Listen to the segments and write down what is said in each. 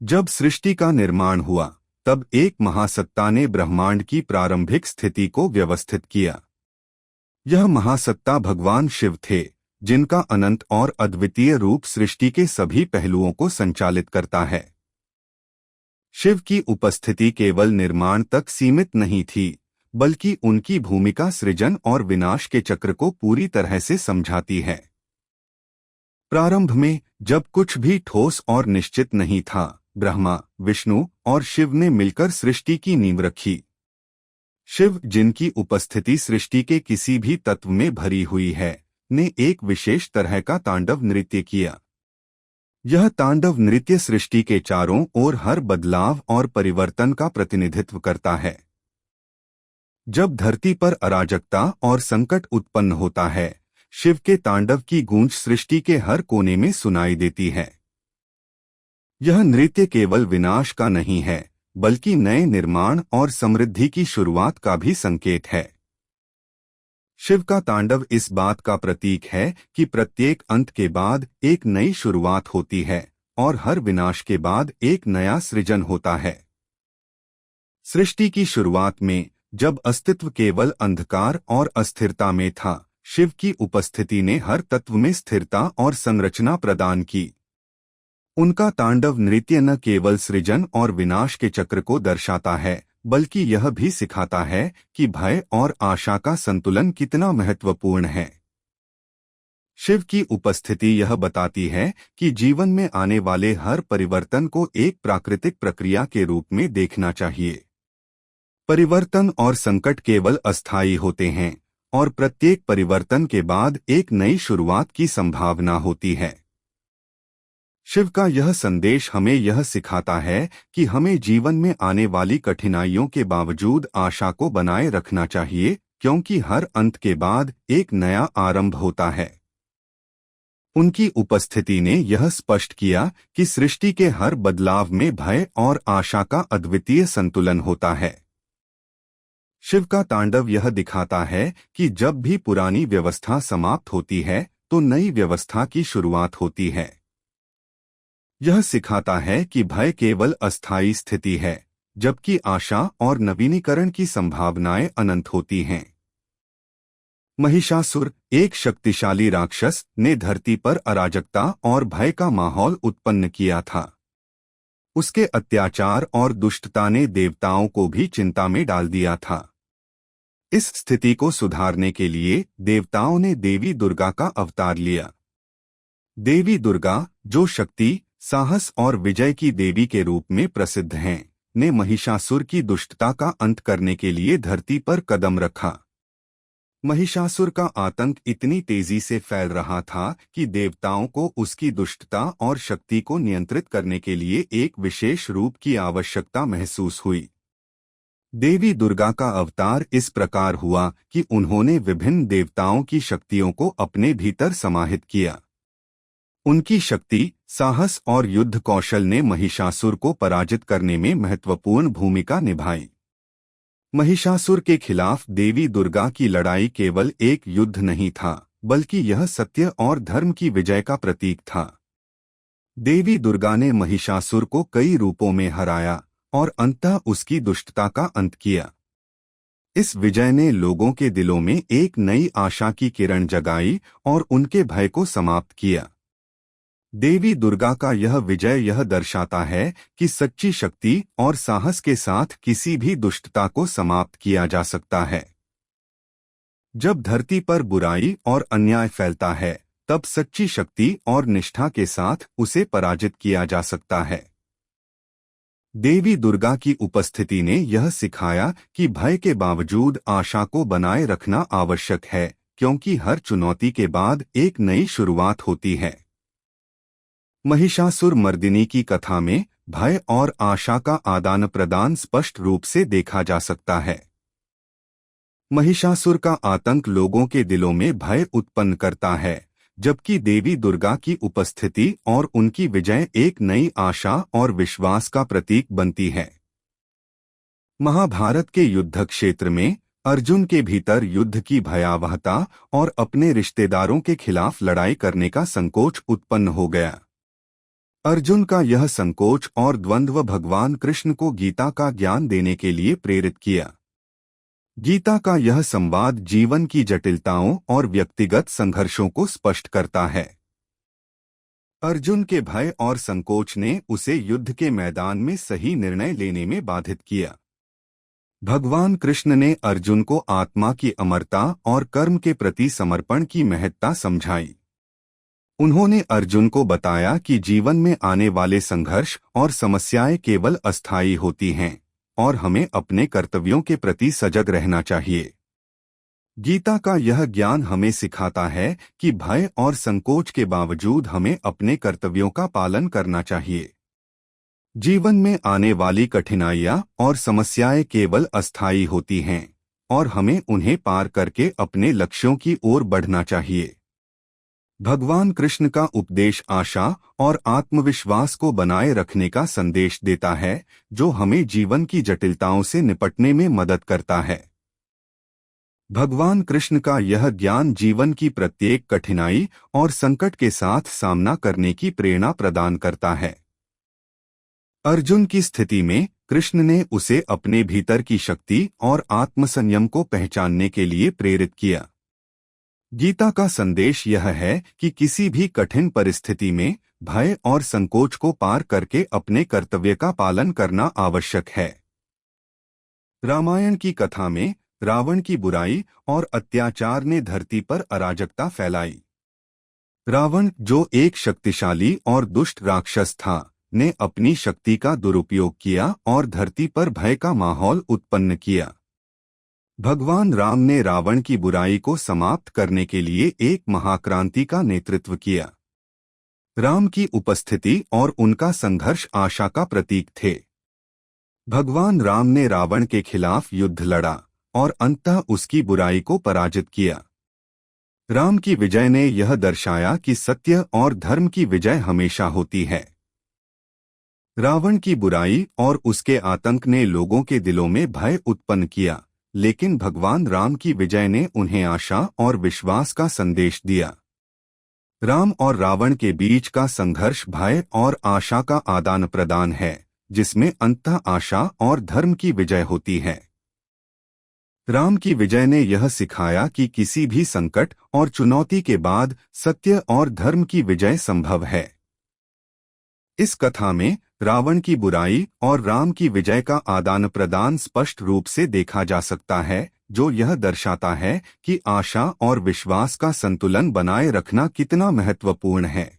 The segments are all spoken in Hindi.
जब सृष्टि का निर्माण हुआ तब एक महासत्ता ने ब्रह्मांड की प्रारंभिक स्थिति को व्यवस्थित किया। यह महासत्ता भगवान शिव थे, जिनका अनंत और अद्वितीय रूप सृष्टि के सभी पहलुओं को संचालित करता है। शिव की उपस्थिति केवल निर्माण तक सीमित नहीं थी, बल्कि उनकी भूमिका सृजन और विनाश के चक्र को पूरी तरह से समझाती है। प्रारंभ में जब कुछ भी ठोस और निश्चित नहीं था, ब्रह्मा, विष्णु और शिव ने मिलकर सृष्टि की नींव रखी। शिव, जिनकी उपस्थिति सृष्टि के किसी भी तत्व में भरी हुई है, ने एक विशेष तरह का तांडव नृत्य किया। यह तांडव नृत्य सृष्टि के चारों ओर हर बदलाव और परिवर्तन का प्रतिनिधित्व करता है। जब धरती पर अराजकता और संकट उत्पन्न होता है, शिव के तांडव की गूंज सृष्टि के हर कोने में सुनाई देती है। यह नृत्य केवल विनाश का नहीं है, बल्कि नए निर्माण और समृद्धि की शुरुआत का भी संकेत है। शिव का तांडव इस बात का प्रतीक है कि प्रत्येक अंत के बाद एक नई शुरुआत होती है और हर विनाश के बाद एक नया सृजन होता है। सृष्टि की शुरुआत में जब अस्तित्व केवल अंधकार और अस्थिरता में था, शिव की उपस्थिति ने हर तत्व में स्थिरता और संरचना प्रदान की। उनका तांडव नृत्य न केवल सृजन और विनाश के चक्र को दर्शाता है, बल्कि यह भी सिखाता है कि भय और आशा का संतुलन कितना महत्वपूर्ण है। शिव की उपस्थिति यह बताती है कि जीवन में आने वाले हर परिवर्तन को एक प्राकृतिक प्रक्रिया के रूप में देखना चाहिए। परिवर्तन और संकट केवल अस्थायी होते हैं और प्रत्येक परिवर्तन के बाद एक नई शुरुआत की संभावना होती है। शिव का यह संदेश हमें यह सिखाता है कि हमें जीवन में आने वाली कठिनाइयों के बावजूद आशा को बनाए रखना चाहिए, क्योंकि हर अंत के बाद एक नया आरंभ होता है। उनकी उपस्थिति ने यह स्पष्ट किया कि सृष्टि के हर बदलाव में भय और आशा का अद्वितीय संतुलन होता है। शिव का तांडव यह दिखाता है कि जब भी पुरानी व्यवस्था समाप्त होती है तो नई व्यवस्था की शुरुआत होती है। यह सिखाता है कि भय केवल अस्थायी स्थिति है, जबकि आशा और नवीनीकरण की संभावनाएं अनंत होती हैं। महिषासुर, एक शक्तिशाली राक्षस, ने धरती पर अराजकता और भय का माहौल उत्पन्न किया था। उसके अत्याचार और दुष्टता ने देवताओं को भी चिंता में डाल दिया था। इस स्थिति को सुधारने के लिए देवताओं ने देवी दुर्गा का अवतार लिया। देवी दुर्गा, जो शक्ति, साहस और विजय की देवी के रूप में प्रसिद्ध हैं, ने महिषासुर की दुष्टता का अंत करने के लिए धरती पर कदम रखा। महिषासुर का आतंक इतनी तेजी से फैल रहा था कि देवताओं को उसकी दुष्टता और शक्ति को नियंत्रित करने के लिए एक विशेष रूप की आवश्यकता महसूस हुई। देवी दुर्गा का अवतार इस प्रकार हुआ कि उन्होंने विभिन्न देवताओं की शक्तियों को अपने भीतर समाहित किया। उनकी शक्ति, साहस और युद्ध कौशल ने महिषासुर को पराजित करने में महत्वपूर्ण भूमिका निभाई। महिषासुर के खिलाफ देवी दुर्गा की लड़ाई केवल एक युद्ध नहीं था, बल्कि यह सत्य और धर्म की विजय का प्रतीक था। देवी दुर्गा ने महिषासुर को कई रूपों में हराया और अंततः उसकी दुष्टता का अंत किया। इस विजय ने लोगों के दिलों में एक नई आशा की किरण जगाई और उनके भय को समाप्त किया। देवी दुर्गा का यह विजय यह दर्शाता है कि सच्ची शक्ति और साहस के साथ किसी भी दुष्टता को समाप्त किया जा सकता है। जब धरती पर बुराई और अन्याय फैलता है, तब सच्ची शक्ति और निष्ठा के साथ उसे पराजित किया जा सकता है। देवी दुर्गा की उपस्थिति ने यह सिखाया कि भय के बावजूद आशा को बनाए रखना आवश्यक है, क्योंकि हर चुनौती के बाद एक नई शुरुआत होती है। महिषासुर मर्दिनी की कथा में भय और आशा का आदान प्रदान स्पष्ट रूप से देखा जा सकता है। महिषासुर का आतंक लोगों के दिलों में भय उत्पन्न करता है, जबकि देवी दुर्गा की उपस्थिति और उनकी विजय एक नई आशा और विश्वास का प्रतीक बनती है। महाभारत के युद्ध क्षेत्र में अर्जुन के भीतर युद्ध की भयावहता और अपने रिश्तेदारों के खिलाफ लड़ाई करने का संकोच उत्पन्न हो गया। अर्जुन का यह संकोच और द्वंद्व भगवान कृष्ण को गीता का ज्ञान देने के लिए प्रेरित किया। गीता का यह संवाद जीवन की जटिलताओं और व्यक्तिगत संघर्षों को स्पष्ट करता है। अर्जुन के भय और संकोच ने उसे युद्ध के मैदान में सही निर्णय लेने में बाधित किया। भगवान कृष्ण ने अर्जुन को आत्मा की अमरता और कर्म के प्रति समर्पण की महत्ता समझाई। उन्होंने अर्जुन को बताया कि जीवन में आने वाले संघर्ष और समस्याएं केवल अस्थायी होती हैं और हमें अपने कर्तव्यों के प्रति सजग रहना चाहिए। गीता का यह ज्ञान हमें सिखाता है कि भय और संकोच के बावजूद हमें अपने कर्तव्यों का पालन करना चाहिए। जीवन में आने वाली कठिनाइयां और समस्याएं केवल अस्थायी होती हैं और हमें उन्हें पार करके अपने लक्ष्यों की ओर बढ़ना चाहिए। भगवान कृष्ण का उपदेश आशा और आत्मविश्वास को बनाए रखने का संदेश देता है, जो हमें जीवन की जटिलताओं से निपटने में मदद करता है। भगवान कृष्ण का यह ज्ञान जीवन की प्रत्येक कठिनाई और संकट के साथ सामना करने की प्रेरणा प्रदान करता है। अर्जुन की स्थिति में कृष्ण ने उसे अपने भीतर की शक्ति और आत्मसंयम को पहचानने के लिए प्रेरित किया। गीता का संदेश यह है कि किसी भी कठिन परिस्थिति में भय और संकोच को पार करके अपने कर्तव्य का पालन करना आवश्यक है। रामायण की कथा में रावण की बुराई और अत्याचार ने धरती पर अराजकता फैलाई। रावण, जो एक शक्तिशाली और दुष्ट राक्षस था, ने अपनी शक्ति का दुरुपयोग किया और धरती पर भय का माहौल उत्पन्न किया। भगवान राम ने रावण की बुराई को समाप्त करने के लिए एक महाक्रांति का नेतृत्व किया। राम की उपस्थिति और उनका संघर्ष आशा का प्रतीक थे। भगवान राम ने रावण के खिलाफ युद्ध लड़ा और अंततः उसकी बुराई को पराजित किया। राम की विजय ने यह दर्शाया कि सत्य और धर्म की विजय हमेशा होती है। रावण की बुराई और उसके आतंक ने लोगों के दिलों में भय उत्पन्न किया, लेकिन भगवान राम की विजय ने उन्हें आशा और विश्वास का संदेश दिया। राम और रावण के बीच का संघर्ष भय और आशा का आदान प्रदान है, जिसमें अंततः आशा और धर्म की विजय होती है। राम की विजय ने यह सिखाया कि किसी भी संकट और चुनौती के बाद सत्य और धर्म की विजय संभव है। इस कथा में रावण की बुराई और राम की विजय का आदान प्रदान स्पष्ट रूप से देखा जा सकता है, जो यह दर्शाता है कि आशा और विश्वास का संतुलन बनाए रखना कितना महत्वपूर्ण है।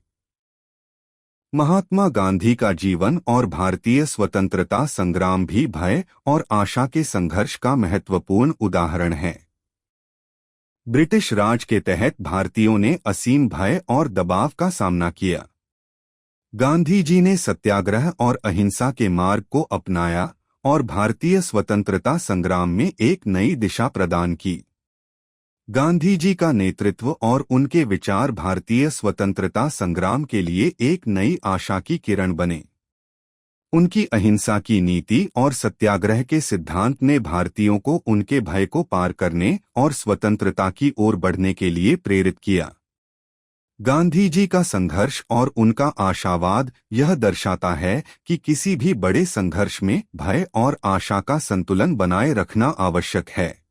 महात्मा गांधी का जीवन और भारतीय स्वतंत्रता संग्राम भी भय और आशा के संघर्ष का महत्वपूर्ण उदाहरण है। ब्रिटिश राज के तहत भारतीयों ने असीम भय और दबाव का सामना किया। गांधी जी ने सत्याग्रह और अहिंसा के मार्ग को अपनाया और भारतीय स्वतंत्रता संग्राम में एक नई दिशा प्रदान की। गांधी जी का नेतृत्व और उनके विचार भारतीय स्वतंत्रता संग्राम के लिए एक नई आशा की किरण बने। उनकी अहिंसा की नीति और सत्याग्रह के सिद्धांत ने भारतीयों को उनके भय को पार करने और स्वतंत्रता की ओर बढ़ने के लिए प्रेरित किया। गांधी जी का संघर्ष और उनका आशावाद यह दर्शाता है कि किसी भी बड़े संघर्ष में भय और आशा का संतुलन बनाए रखना आवश्यक है।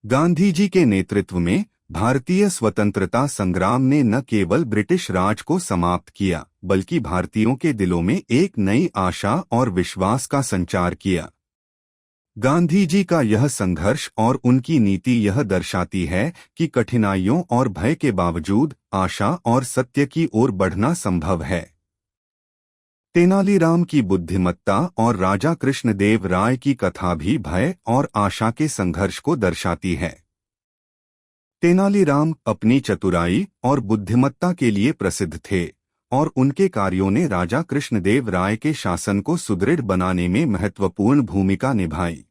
गांधी जी के नेतृत्व में भारतीय स्वतंत्रता संग्राम ने न केवल ब्रिटिश राज को समाप्त किया, बल्कि भारतीयों के दिलों में एक नई आशा और विश्वास का संचार किया। गांधी जी का यह संघर्ष और उनकी नीति यह दर्शाती है कि कठिनाइयों और भय के बावजूद आशा और सत्य की ओर बढ़ना संभव है। तेनालीराम की बुद्धिमत्ता और राजा कृष्णदेव राय की कथा भी भय और आशा के संघर्ष को दर्शाती है। तेनालीराम अपनी चतुराई और बुद्धिमत्ता के लिए प्रसिद्ध थे और उनके कार्यों ने राजा कृष्णदेव राय के शासन को सुदृढ़ बनाने में महत्वपूर्ण भूमिका निभाई।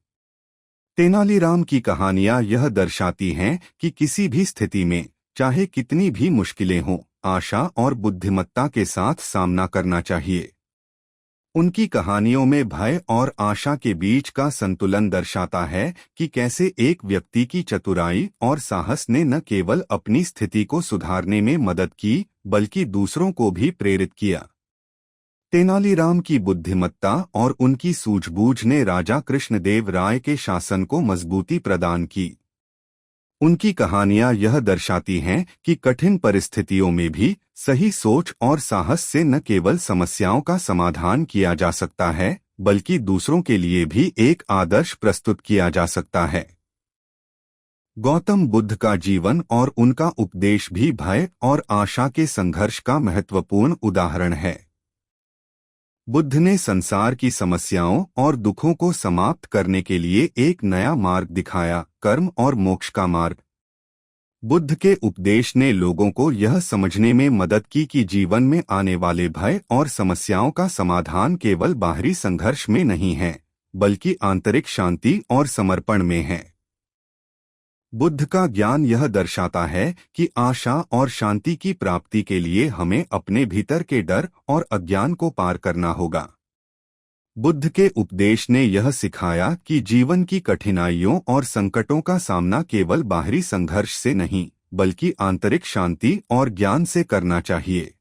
तेनालीराम की कहानियां यह दर्शाती हैं कि किसी भी स्थिति में, चाहे कितनी भी मुश्किलें हों, आशा और बुद्धिमत्ता के साथ सामना करना चाहिए। उनकी कहानियों में भय और आशा के बीच का संतुलन दर्शाता है कि कैसे एक व्यक्ति की चतुराई और साहस ने न केवल अपनी स्थिति को सुधारने में मदद की, बल्कि दूसरों को भी प्रेरित किया। तेनालीराम की बुद्धिमत्ता और उनकी सूझबूझ ने राजा कृष्णदेव राय के शासन को मजबूती प्रदान की। उनकी कहानियां यह दर्शाती हैं कि कठिन परिस्थितियों में भी सही सोच और साहस से न केवल समस्याओं का समाधान किया जा सकता है, बल्कि दूसरों के लिए भी एक आदर्श प्रस्तुत किया जा सकता है। गौतम बुद्ध का जीवन और उनका उपदेश भी भय और आशा के संघर्ष का महत्वपूर्ण उदाहरण है। बुद्ध ने संसार की समस्याओं और दुखों को समाप्त करने के लिए एक नया मार्ग दिखाया, कर्म और मोक्ष का मार्ग। बुद्ध के उपदेश ने लोगों को यह समझने में मदद की कि जीवन में आने वाले भय और समस्याओं का समाधान केवल बाहरी संघर्ष में नहीं है, बल्कि आंतरिक शांति और समर्पण में है। बुद्ध का ज्ञान यह दर्शाता है कि आशा और शांति की प्राप्ति के लिए हमें अपने भीतर के डर और अज्ञान को पार करना होगा। बुद्ध के उपदेश ने यह सिखाया कि जीवन की कठिनाइयों और संकटों का सामना केवल बाहरी संघर्ष से नहीं, बल्कि आंतरिक शांति और ज्ञान से करना चाहिए।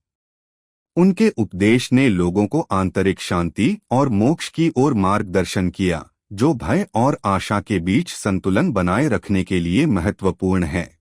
उनके उपदेश ने लोगों को आंतरिक शांति और मोक्ष की ओर मार्गदर्शन किया, जो भय और आशा के बीच संतुलन बनाए रखने के लिए महत्वपूर्ण है।